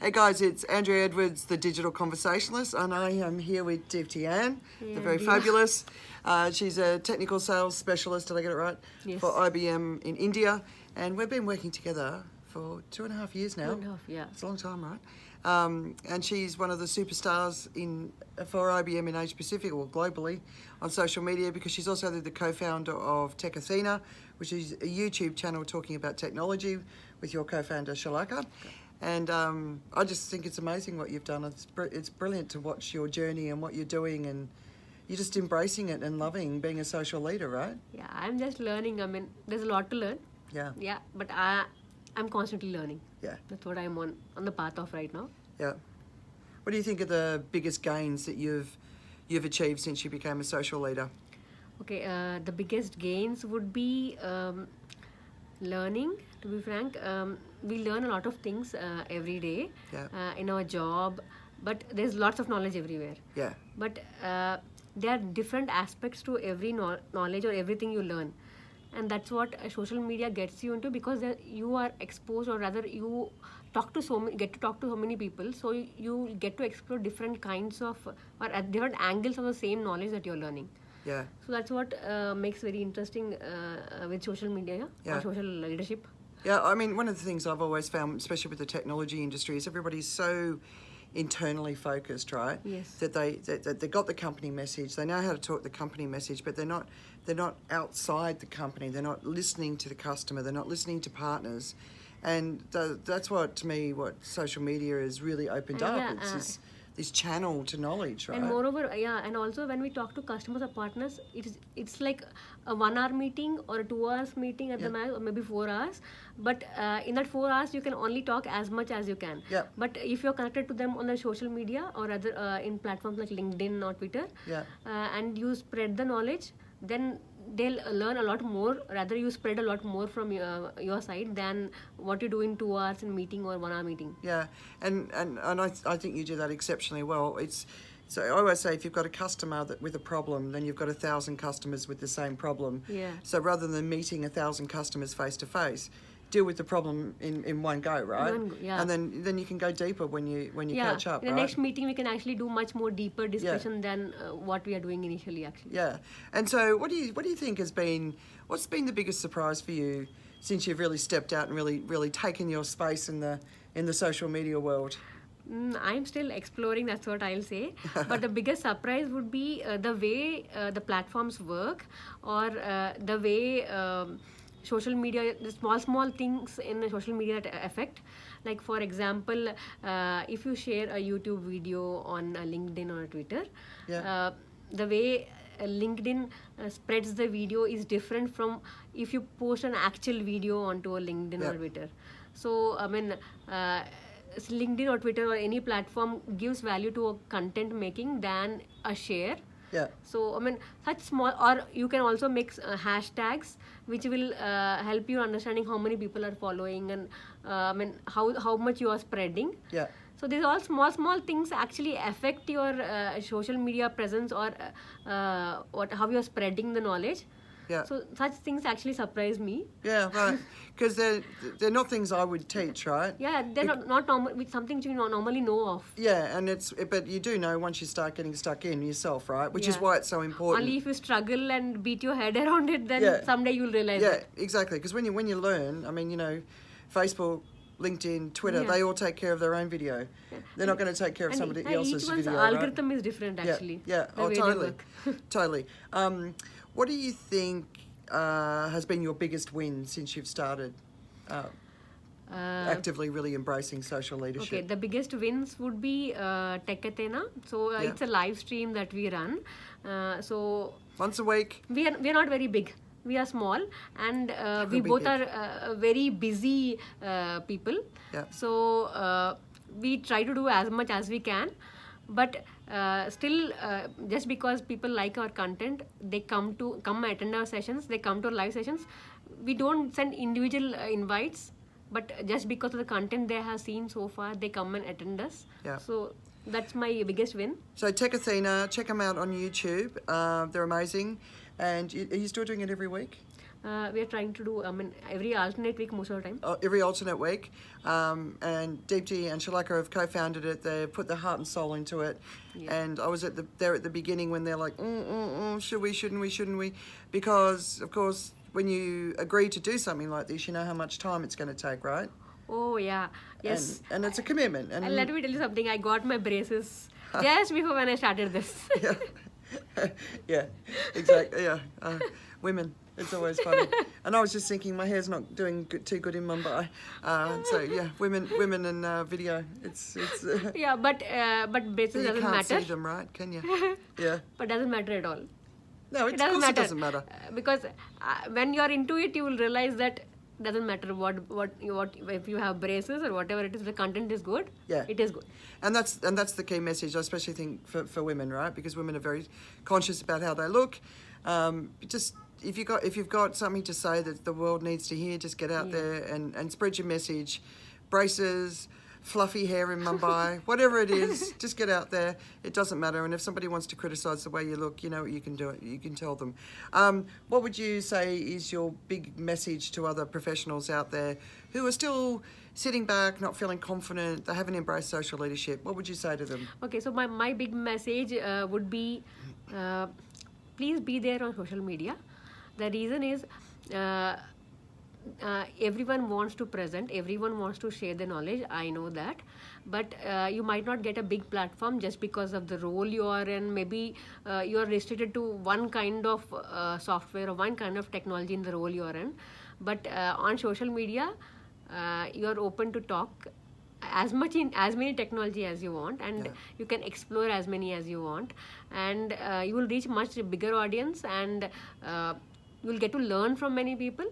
Hey guys, it's Andrea Edwards, the digital conversationalist, and I am here with Deepti Ann, the very fabulous. She's a technical sales specialist, did I get it right? Yes. For IBM in India, and we've been working together for 2.5 years now. 2.5, yeah. It's a long time, right? And she's one of the superstars for IBM in Asia Pacific, or globally, on social media, because she's also the co-founder of Tech Athena, which is a YouTube channel talking about technology with your co-founder Shalaka. Okay. And I just think it's amazing what you've done. It's brilliant to watch your journey and what you're doing, and you're just embracing it and loving being a social leader, right? Yeah, I'm just learning. I mean, there's a lot to learn. Yeah. Yeah, but I'm constantly learning. Yeah. That's what I'm on the path of right now. Yeah. What do you think are the biggest gains that you've achieved since you became a social leader? Okay, the biggest gains would be learning, to be frank. We learn a lot of things every day in our job, but there's lots of knowledge everywhere. Yeah. But there are different aspects to every knowledge or everything you learn. And that's what social media gets you into, because you are exposed, or rather you get to talk to so many people, so you get to explore different kinds of, or at different angles of the same knowledge that you're learning. Yeah. So that's what makes very interesting with social media, or social leadership. Yeah, I mean, one of the things I've always found, especially with the technology industry, is everybody's so internally focused, right? Yes. That they got the company message, they know how to talk the company message, but they're not outside the company. They're not listening to the customer. They're not listening to partners, and that's what, to me, what social media has really opened up. It's this channel to knowledge, right? And moreover, and also when we talk to customers or partners, it's like a 1 hour meeting or a 2 hours meeting at the max, or maybe 4 hours. But in that 4 hours, you can only talk as much as you can. Yeah. But if you're connected to them on the social media, or other in platforms like LinkedIn or Twitter, and you spread the knowledge, then they'll learn a lot more. Rather, you spread a lot more from your side than what you do in 2 hours in meeting or 1 hour meeting. Yeah, and I think you do that exceptionally well. So I always say, if you've got a customer with a problem, then you've got 1,000 customers with the same problem. Yeah. So rather than meeting 1,000 customers face to face, deal with the problem in one go, right? And then you can go deeper when you catch up. In the next meeting, we can actually do much more deeper discussion than what we are doing initially, actually. Yeah. And so, what do you think what's been the biggest surprise for you since you've really stepped out and really taken your space in the social media world? I'm still exploring, that's what I'll say. But the biggest surprise would be the way the platforms work, or the way social media, the small things in the social media that affect. Like, for example, if you share a YouTube video on LinkedIn or Twitter, the way LinkedIn spreads the video is different from if you post an actual video onto a LinkedIn or Twitter. So, I mean, LinkedIn or Twitter or any platform gives value to a content making than a share. Yeah. So, I mean, such small, or you can also make hashtags which will help you understanding how many people are following, and I mean, how much you are spreading. Yeah. So these all small things actually affect your social media presence, or how you are spreading the knowledge. Yeah. So such things actually surprise me. Yeah, right. Because they're not things I would teach, right? Yeah, they're not normal, something you normally know of. Yeah, and but you do know once you start getting stuck in yourself, right? Which is why it's so important. Only if you struggle and beat your head around it, then someday you'll realize it. Yeah, exactly. Because when you learn, I mean, Facebook, LinkedIn, Twitter, they all take care of their own video. They're not going to take care of somebody else's video, each one's algorithm is different, actually. Yeah. Oh, totally. Totally. What do you think has been your biggest win since you've started actively really embracing social leadership? Okay, the biggest wins would be Tech Athena. So it's a live stream that we run. So once a week. We are not very big. We are small, and we both are very busy people. Yeah. So we try to do as much as we can, but still, just because people like our content, they come attend our sessions, they come to our live sessions. We don't send individual invites, but just because of the content they have seen so far, they come and attend us. Yeah. So that's my biggest win. So Tech Athena, check them out on YouTube. They're amazing. And are you still doing it every week? We are trying to do, I mean, every alternate week most of the time. Every alternate week. And Deepti and Shalaka have co-founded it. They put their heart and soul into it. Yeah. And I was there at the beginning when they're like, should we, shouldn't we? Because, of course, when you agree to do something like this, you know how much time it's going to take, right? Oh, yeah. Yes. And it's a commitment. And let me tell you something. I got my braces just before when I started this. Yeah. Yeah, exactly. Yeah, women. It's always funny. And I was just thinking, my hair's not doing too good in Mumbai. So yeah, women and video. It's. Yeah, but braces you doesn't can't matter. see them, right? Can you? Yeah. But doesn't matter at all. No, It of doesn't course matter. it doesn't matter. Because when you're into it, you will realize that doesn't matter what if you have braces or whatever it is. The content is good. Yeah. It is good. And that's the key message. I especially think for women, right? Because women are very conscious about how they look. Just if you've got something to say that the world needs to hear, just get out there and spread your message. Braces, fluffy hair in Mumbai, whatever it is, just get out there. It doesn't matter. And if somebody wants to criticise the way you look, you know you can do it. You can tell them. What would you say is your big message to other professionals out there who are still sitting back, not feeling confident, they haven't embraced social leadership? What would you say to them? Okay, so my big message would be, please be there on social media. The reason is, everyone wants to present, everyone wants to share the knowledge. I know that, but you might not get a big platform just because of the role you are in. Maybe you are restricted to one kind of software or one kind of technology in the role you are in. But on social media, you are open to talk as many technology as you want, and you can explore as many as you want, and you will reach much bigger audience, and you will get to learn from many people.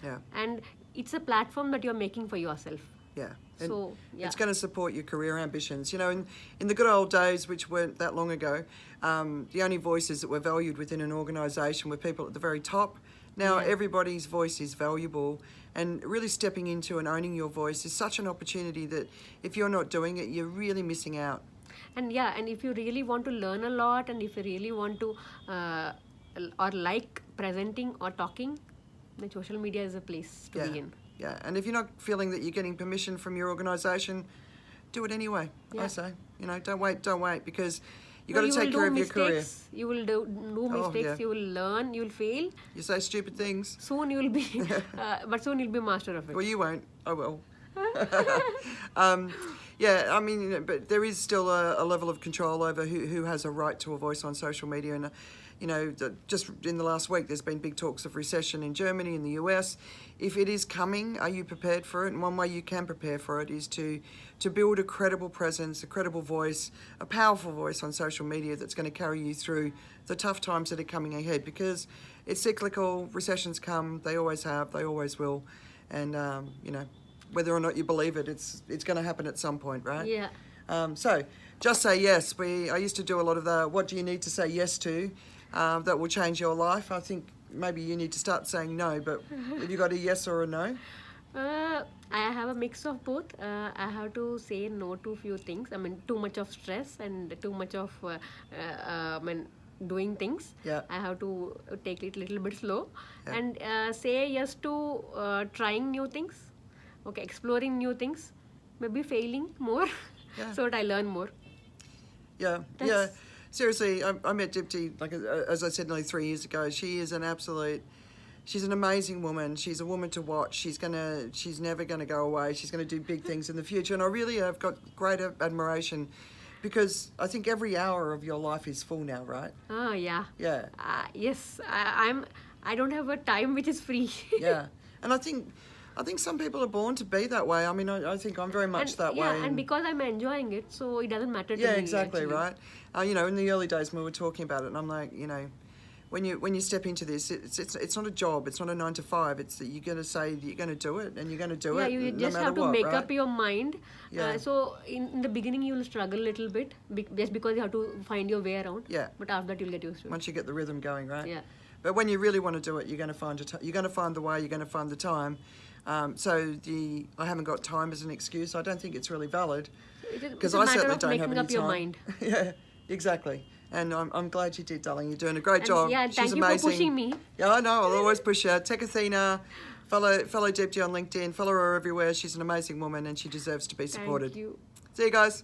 Yeah. And it's a platform that you're making for yourself. Yeah. And so it's going to support your career ambitions. You know, in the good old days, which weren't that long ago, the only voices that were valued within an organisation were people at the very top. Now everybody's voice is valuable, and really stepping into and owning your voice is such an opportunity that if you're not doing it, you're really missing out. And and if you really want to learn a lot, and if you really want to or like presenting or talking, then social media is a place to begin. Yeah, and if you're not feeling that you're getting permission from your organisation, do it anyway. I say, you know, don't wait, because you got to take care of your career. You will do mistakes. You will learn. You will fail. You say stupid things. Soon you will be, but soon you'll be master of it. Well, you won't. I will. Yeah, I mean, but there is still a level of control over who has a right to a voice on social media. And, you know, just in the last week, there's been big talks of recession in Germany, in the US. If it is coming, are you prepared for it? And one way you can prepare for it is to build a credible presence, a credible voice, a powerful voice on social media that's going to carry you through the tough times that are coming ahead, because it's cyclical. Recessions come, they always have, they always will. And, you know, whether or not you believe it, it's going to happen at some point, right? Yeah. So just say yes. I used to do a lot of the what do you need to say yes to that will change your life. I think maybe you need to start saying no, but have you got a yes or a no? I have a mix of both. I have to say no to few things. I mean, too much of stress and too much of doing things. Yeah. I have to take it a little bit slow and say yes to trying new things. Okay, exploring new things, maybe failing more, so that I learn more. Yeah, yeah. Seriously, I met Dipti, like as I said, nearly 3 years ago. She is she's an amazing woman. She's a woman to watch. She's never gonna go away. She's gonna do big things in the future, and I really have got great admiration, because I think every hour of your life is full now, right? Oh yeah. Yeah. Yes, I don't have a time which is free. Yeah, and I think some people are born to be that way. I mean, I think I'm very much that way. Yeah, and because I'm enjoying it, so it doesn't matter to me. Yeah, exactly, actually. right? You know, in the early days when we were talking about it, and I'm like, you know, when you step into this, it's not a job, it's not a 9 to 5. It's that you're going to say that you're going to do it, and you're going to do it. Yeah, you no just matter have to what, make right? up your mind. Yeah. So in the beginning, you will struggle a little bit, just because you have to find your way around. Yeah. But after that, you'll get used to it. Once you get the rhythm going, right? Yeah. But when you really want to do it, you're going to find the way. You're going to find the time. So I haven't got time as an excuse, I don't think it's really valid, because I certainly don't have any time. Making up your mind. Yeah, exactly. And I'm glad you did, darling. You're doing a great And job. yeah, She's thank you amazing. for pushing me. Yeah, I know. I'll always push her. Tech Athena, follow Debji on LinkedIn. Follow her everywhere. She's an amazing woman and she deserves to be supported. Thank you. See you guys.